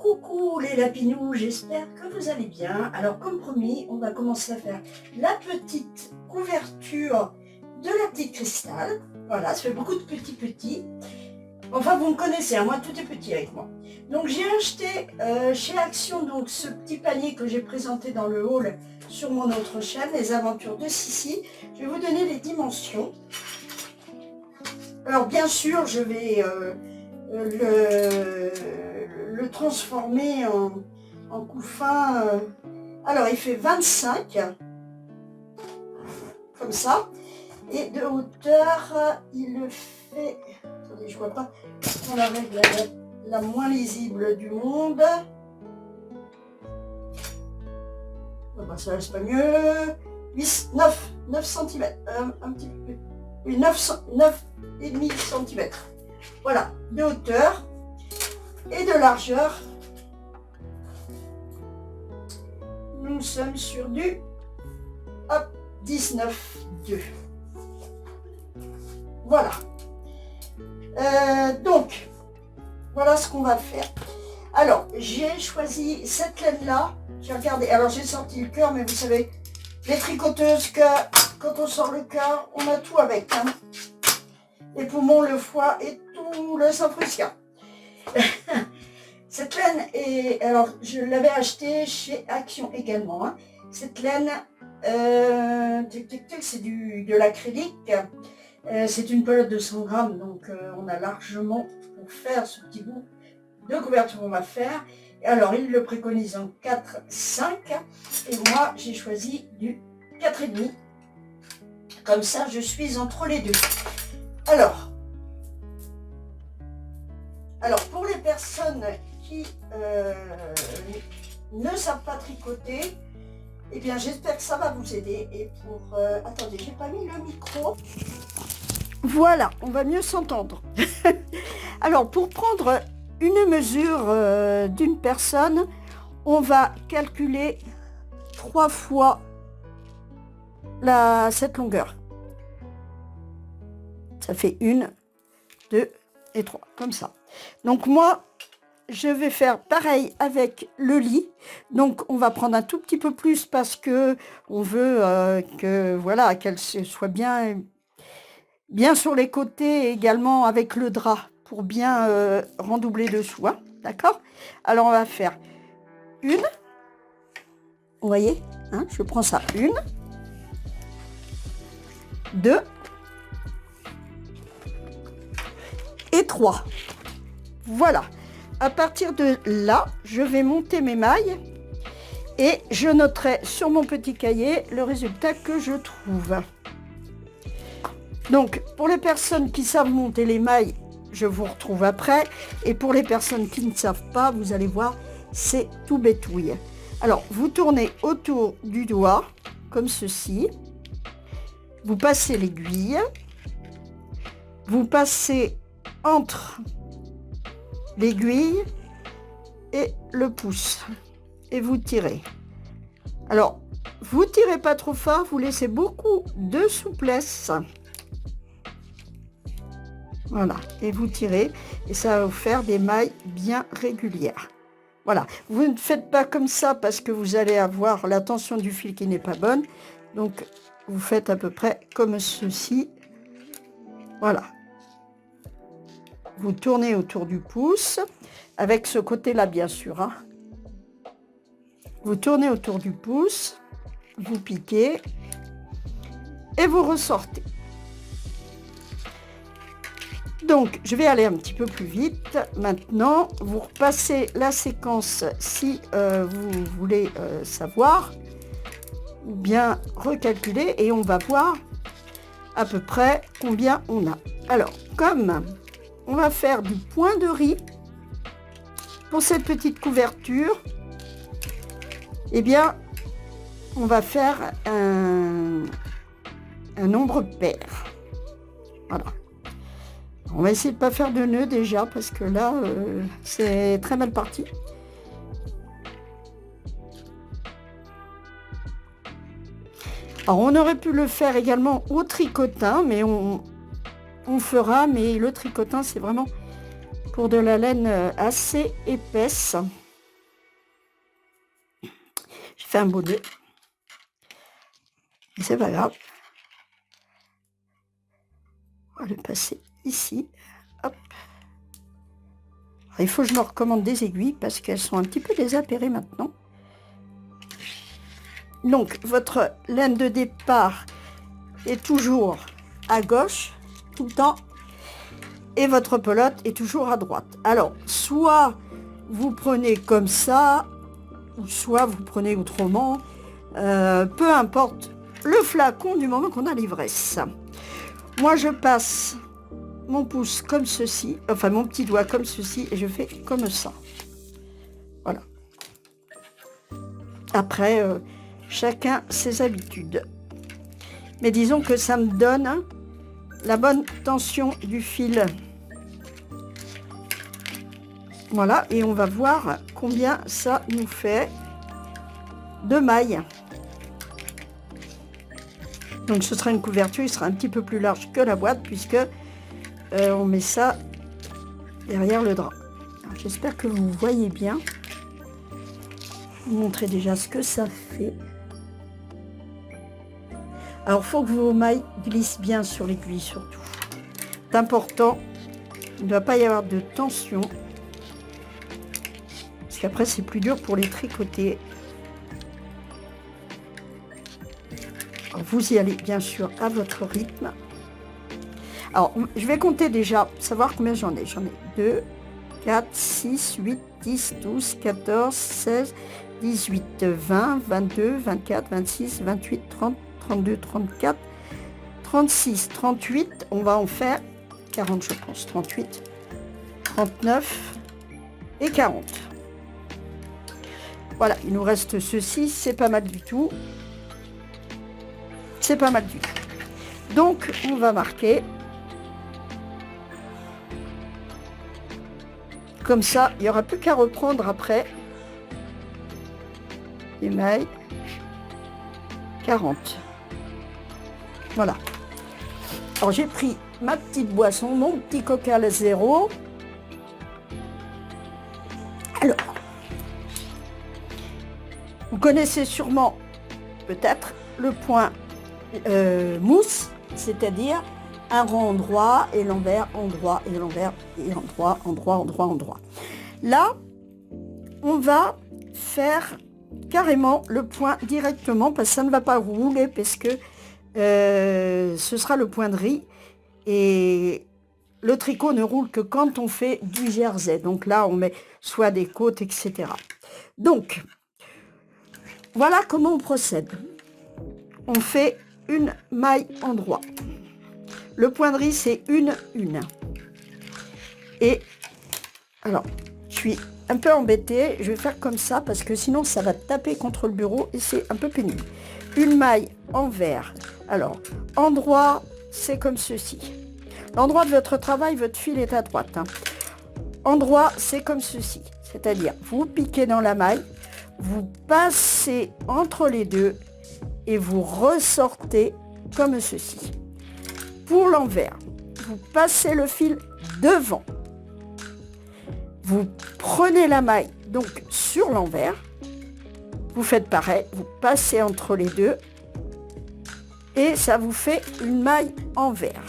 Coucou les lapinous, j'espère que vous allez bien. Alors comme promis, on va commencer à faire la petite couverture de la petite cristal. Voilà, ça fait beaucoup de petits. Enfin vous me connaissez, hein, moi tout est petit avec moi. Donc j'ai acheté chez Action donc ce petit panier que j'ai présenté dans le haul sur mon autre chaîne, les aventures de Sissi. Je vais vous donner les dimensions. Alors bien sûr je vais le transformer en couffin. Alors il fait 25 comme ça, et de hauteur il le fait, attendez je vois pas, on la règle la moins lisible du monde. Oh ben, ça reste pas mieux. 9 cm, un petit peu, oui, 9,5 cm. Voilà, de hauteur et de largeur. Nous sommes sur du 19,2. Voilà. Donc, voilà ce qu'on va faire. Alors, j'ai choisi cette laine-là. J'ai regardé. Alors, j'ai sorti le cœur, mais vous savez, les tricoteuses, que quand on sort le cœur, on a tout avec. Hein. Les poumons, le foie et tout le sang prussien. Cette laine est... Alors, je l'avais achetée chez Action également. Hein. Cette laine, c'est de l'acrylique. C'est une pelote de 100 grammes, donc on a largement pour faire ce petit bout de couverture qu'on va faire. Alors, il le préconise en 4, 5. Et moi, j'ai choisi du 4,5. Comme ça, je suis entre les deux. Alors, pour les personnes qui ne savent pas tricoter, eh bien j'espère que ça va vous aider. Et pour... attendez, j'ai pas mis le micro. Voilà, on va mieux s'entendre. Alors, pour prendre une mesure d'une personne, on va calculer 3 fois cette longueur. Ça fait 1, 2 et 3, comme ça. Donc moi, je vais faire pareil avec le lit. Donc on va prendre un tout petit peu plus parce que on veut que voilà, qu'elle soit bien sur les côtés, également avec le drap pour bien rendoubler dessous. Hein, d'accord? Alors on va faire 1. Vous voyez, hein, je prends ça, 1, 2 et 3. Voilà. À partir de là, je vais monter mes mailles et je noterai sur mon petit cahier le résultat que je trouve. Donc, pour les personnes qui savent monter les mailles, je vous retrouve après. Et pour les personnes qui ne savent pas, vous allez voir, c'est tout bétouille. Alors, vous tournez autour du doigt, comme ceci. Vous passez l'aiguille. Vous passez entre l'aiguille et le pouce et vous tirez. Alors, vous tirez pas trop fort, vous laissez beaucoup de souplesse. Voilà, et vous tirez et ça va vous faire des mailles bien régulières. Voilà, vous ne faites pas comme ça parce que vous allez avoir la tension du fil qui n'est pas bonne. Donc, vous faites à peu près comme ceci. Voilà. Vous tournez autour du pouce, avec ce côté-là bien sûr. Hein. Vous tournez autour du pouce, vous piquez et vous ressortez. Donc, je vais aller un petit peu plus vite. Maintenant, vous repassez la séquence si vous voulez savoir, ou bien recalculer, et on va voir à peu près combien on a. Alors, comme... on va faire du point de riz pour cette petite couverture. Eh bien, on va faire un nombre pair. Voilà. On va essayer de ne pas faire de nœud déjà parce que là, c'est très mal parti. Alors, on aurait pu le faire également au tricotin, mais on fera, mais le tricotin, c'est vraiment pour de la laine assez épaisse. fait un beau nœud. Mais c'est pas grave. On va le passer ici. Hop. Alors, il faut que je me recommande des aiguilles parce qu'elles sont un petit peu désappairées maintenant. Donc, votre laine de départ est toujours à gauche, tout le temps, et votre pelote est toujours à droite. Alors, soit vous prenez comme ça, ou soit vous prenez autrement, peu importe le flacon du moment qu'on a l'ivresse. Moi, je passe mon pouce comme ceci, enfin mon petit doigt comme ceci, et je fais comme ça. Voilà. Après, chacun ses habitudes. Mais disons que ça me donne la bonne tension du fil. Voilà, et on va voir combien ça nous fait de mailles. Donc ce sera une couverture, il sera un petit peu plus large que la boîte puisque on met ça derrière le drap. J'espère que vous voyez bien. Je vais vous montrer déjà ce que ça fait. Alors il faut que vos mailles glissent bien sur l'aiguille surtout. C'est important, il ne doit pas y avoir de tension. Parce qu'après c'est plus dur pour les tricoter. Alors, vous y allez bien sûr à votre rythme. Alors je vais compter déjà, savoir combien j'en ai. J'en ai 2, 4, 6, 8, 10, 12, 14, 16, 18, 20, 22, 24, 26, 28, 30, 32, 34, 36, 38. On va en faire 40 je pense. 38, 39 et 40. Voilà, il nous reste ceci, c'est pas mal du tout. C'est pas mal du tout. Donc, on va marquer. Comme ça, il n'y aura plus qu'à reprendre après. Les mailles. 40. Voilà. Alors, j'ai pris ma petite boisson, mon petit coca à zéro. Alors, vous connaissez sûrement, peut-être, le point mousse, c'est-à-dire un rond endroit et l'envers, endroit et l'envers et endroit, endroit, endroit, endroit. Là, on va faire carrément le point directement parce que ça ne va pas rouler parce que ce sera le point de riz et le tricot ne roule que quand on fait du jersey. Donc là, on met soit des côtes, etc. Donc, voilà comment on procède. On fait une maille endroit. Le point de riz, c'est une. Et alors, je suis un peu embêtée. Je vais faire comme ça parce que sinon, ça va taper contre le bureau et c'est un peu pénible. Une maille envers. Alors, endroit, c'est comme ceci. L'endroit de votre travail, votre fil est à droite. Endroit, c'est comme ceci. C'est-à-dire, vous piquez dans la maille, vous passez entre les deux et vous ressortez comme ceci. Pour l'envers, vous passez le fil devant. Vous prenez la maille donc sur l'envers. Vous faites pareil, vous passez entre les deux et ça vous fait une maille envers.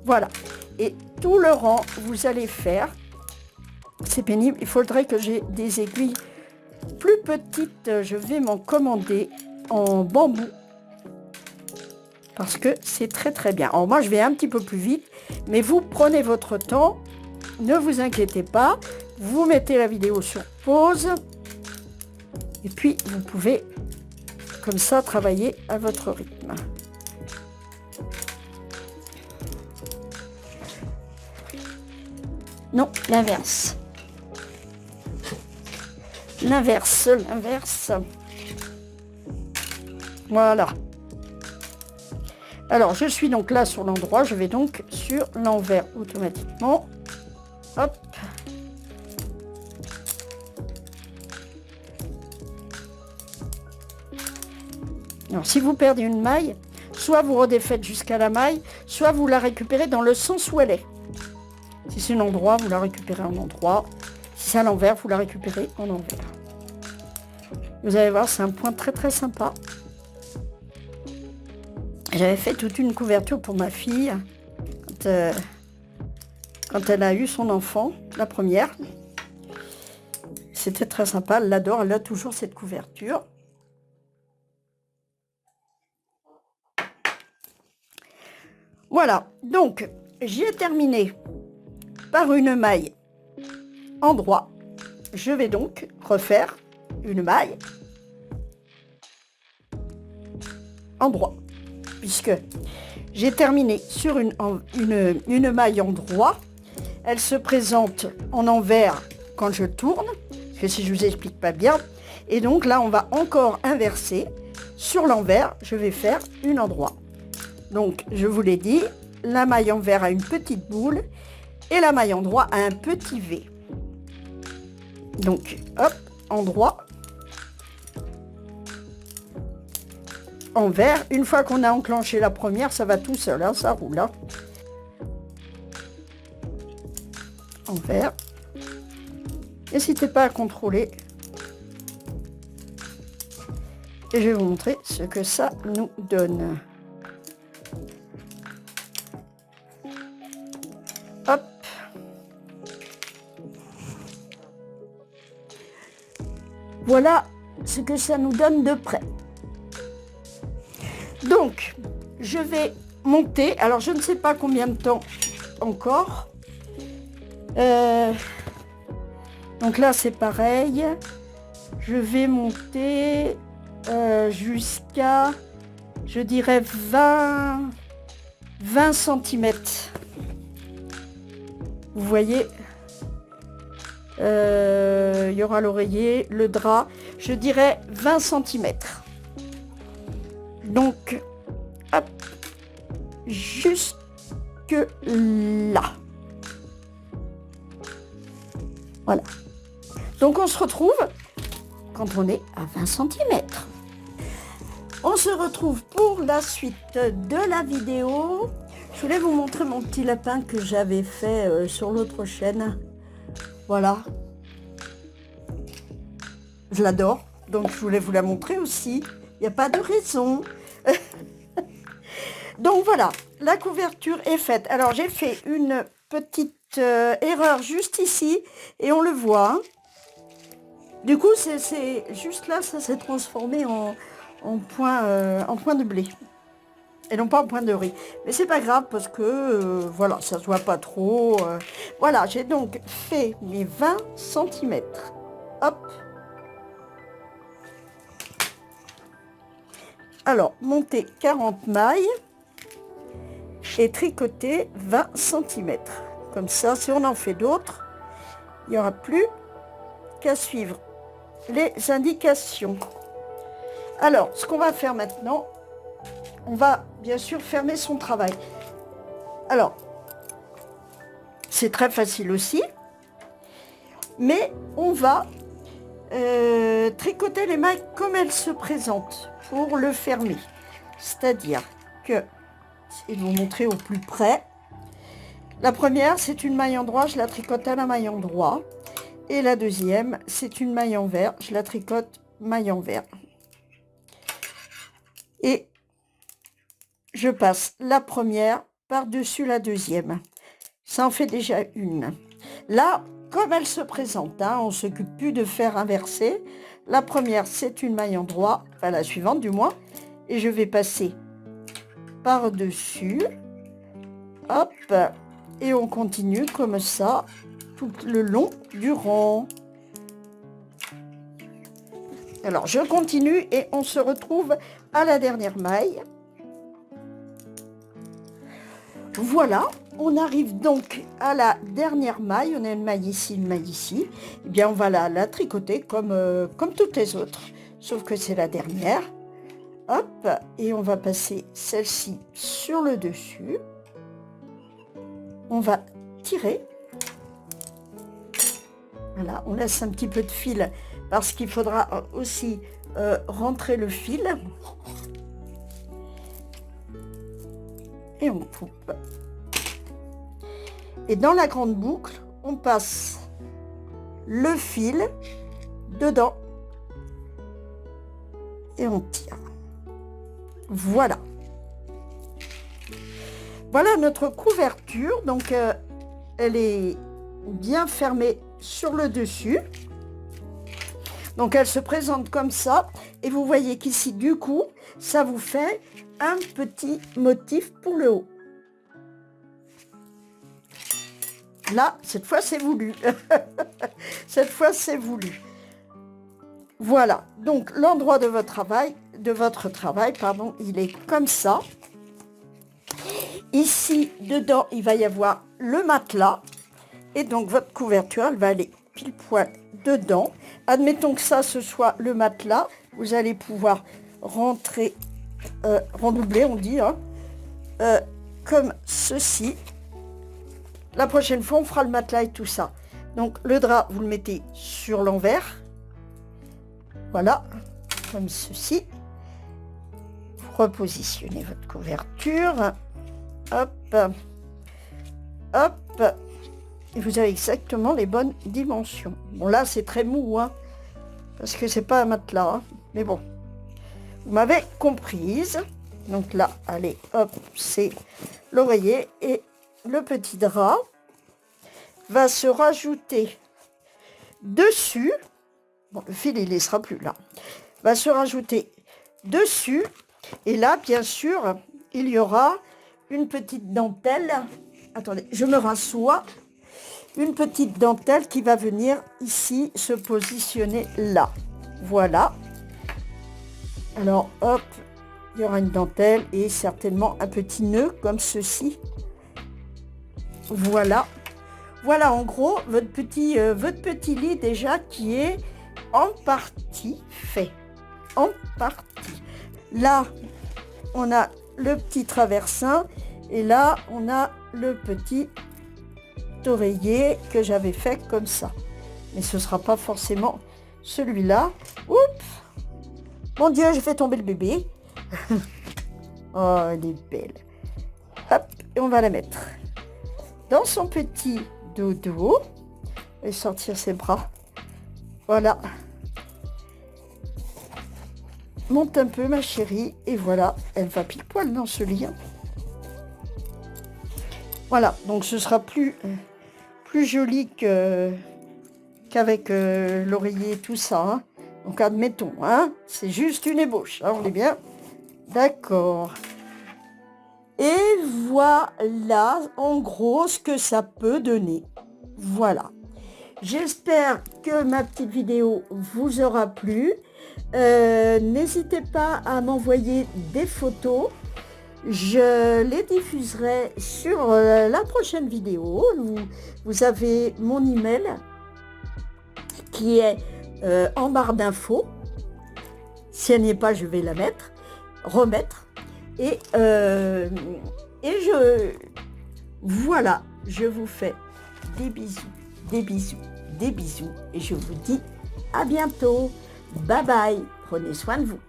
Voilà. Et tout le rang, vous allez faire. C'est pénible, il faudrait que j'ai des aiguilles plus petites. Je vais m'en commander en bambou parce que c'est très très bien. Alors moi je vais un petit peu plus vite, mais vous prenez votre temps, ne vous inquiétez pas, vous mettez la vidéo sur pause et puis vous pouvez comme ça travailler à votre rythme. Non, l'inverse. L'inverse. Voilà. Alors, je suis donc là sur l'endroit, je vais donc sur l'envers automatiquement. Hop. Alors, si vous perdez une maille, soit vous redéfaites jusqu'à la maille, soit vous la récupérez dans le sens où elle est. Si c'est un endroit, vous la récupérez en endroit. Si c'est à l'envers, vous la récupérez en envers. Vous allez voir, c'est un point très très sympa. J'avais fait toute une couverture pour ma fille quand elle a eu son enfant, la première. C'était très sympa, elle l'adore, elle a toujours cette couverture. Voilà, donc j'ai terminé par une maille en droit. Je vais donc refaire une maille en droit, puisque j'ai terminé sur une maille en droit. Elle se présente en envers quand je tourne, parce que si je vous explique pas bien. Et donc là, on va encore inverser. Sur l'envers, je vais faire une en droit. Donc, je vous l'ai dit, la maille envers a une petite boule et la maille en droit a un petit V. Donc, hop, en droit, envers. Une fois qu'on a enclenché la première, ça va tout seul, hein, ça roule. Hein. Envers. N'hésitez pas à contrôler. Et je vais vous montrer ce que ça nous donne. Hop. Voilà ce que ça nous donne de près. Donc, je vais monter. Alors, je ne sais pas combien de temps encore. Donc là, c'est pareil. Je vais monter jusqu'à, je dirais, 20 cm. Vous voyez, il y aura l'oreiller, le drap, je dirais 20 cm. Donc, hop, jusque là. Voilà. Donc, on se retrouve quand on est à 20 cm. On se retrouve pour la suite de la vidéo. Je voulais vous montrer mon petit lapin que j'avais fait sur l'autre chaîne. Voilà. Je l'adore, donc je voulais vous la montrer aussi. Il n'y a pas de raison. Donc voilà, la couverture est faite. Alors j'ai fait une petite erreur juste ici et on le voit. Hein. Du coup, c'est juste là, ça s'est transformé en point de blé. Et non pas en point de riz. Mais c'est pas grave parce que, voilà, ça se voit pas trop. Voilà, j'ai donc fait mes 20 cm. Hop. Alors, monter 40 mailles et tricoter 20 cm. Comme ça, si on en fait d'autres, il n'y aura plus qu'à suivre les indications. Alors, ce qu'on va faire maintenant, on va bien sûr fermer son travail. Alors, c'est très facile aussi, mais on va tricoter les mailles comme elles se présentent pour le fermer. C'est-à-dire que, je vais vous montrer au plus près, la première, c'est une maille en droit, je la tricote à la maille en droit. Et la deuxième, c'est une maille envers, je la tricote maille envers. Et je passe la première par-dessus la deuxième. Ça en fait déjà une. Là, comme elle se présente, hein, on ne s'occupe plus de faire inverser. La première, c'est une maille en droit, enfin la suivante du moins. Et je vais passer par-dessus. Hop. Et on continue comme ça, tout le long du rang. Alors, je continue et on se retrouve à la dernière maille. Voilà, on arrive donc à la dernière maille. On a une maille ici, une maille ici. Eh bien, on va la tricoter comme toutes les autres, sauf que c'est la dernière. Hop, et on va passer celle-ci sur le dessus. On va tirer. Voilà, on laisse un petit peu de fil parce qu'il faudra aussi rentrer le fil. Et on coupe. Et dans la grande boucle, on passe le fil dedans. et on tire. Voilà. Voilà notre couverture. Donc, elle est bien fermée sur le dessus. Donc, elle se présente comme ça. Et vous voyez qu'ici, du coup, ça vous fait un petit motif pour le haut. Là, cette fois, c'est voulu. Cette fois, c'est voulu. Voilà. Donc, l'endroit de votre travail, pardon, il est comme ça. Ici, dedans, il va y avoir le matelas. Et donc, votre couverture, elle va aller pile poil dedans. Admettons que ça, ce soit le matelas. Vous allez pouvoir rentrer, rendoubler, on dit, hein, comme ceci. La prochaine fois, on fera le matelas et tout ça. Donc, le drap, vous le mettez sur l'envers. Voilà, comme ceci. Vous repositionnez votre couverture. Hop, hop. Et vous avez exactement les bonnes dimensions. Bon, là, c'est très mou, hein, parce que c'est pas un matelas. Hein, mais bon, vous m'avez comprise. Donc là, allez, hop, c'est l'oreiller et le petit drap va se rajouter dessus. Bon, le fil, il ne sera plus là. Va se rajouter dessus. Et là, bien sûr, il y aura une petite dentelle. Attendez, je me rassois. Une petite dentelle qui va venir ici se positionner là. Voilà. Alors, hop, il y aura une dentelle et certainement un petit nœud comme ceci. Voilà. Voilà, en gros, votre petit lit déjà qui est en partie fait. En partie. Là, on a le petit traversin et là, on a le petit oreiller que j'avais fait comme ça. Mais ce ne sera pas forcément celui-là. Oups! Mon Dieu, j'ai fait tomber le bébé. Oh, elle est belle. Hop, et on va la mettre dans son petit dodo. Et sortir ses bras. Voilà. Monte un peu, ma chérie. Et voilà, elle va pile poil dans ce lit. Voilà, donc ce sera plus joli qu'avec l'oreiller et tout ça. Hein. Donc admettons, hein, c'est juste une ébauche. Hein, on est bien d'accord. Et voilà, en gros, ce que ça peut donner. Voilà. J'espère que ma petite vidéo vous aura plu. N'hésitez pas à m'envoyer des photos. Je les diffuserai sur la prochaine vidéo. Vous avez mon email qui est en barre d'infos. Si elle n'y est pas, je vais la remettre. Et voilà, je vous fais des bisous, des bisous, des bisous. Et je vous dis à bientôt. Bye bye. Prenez soin de vous.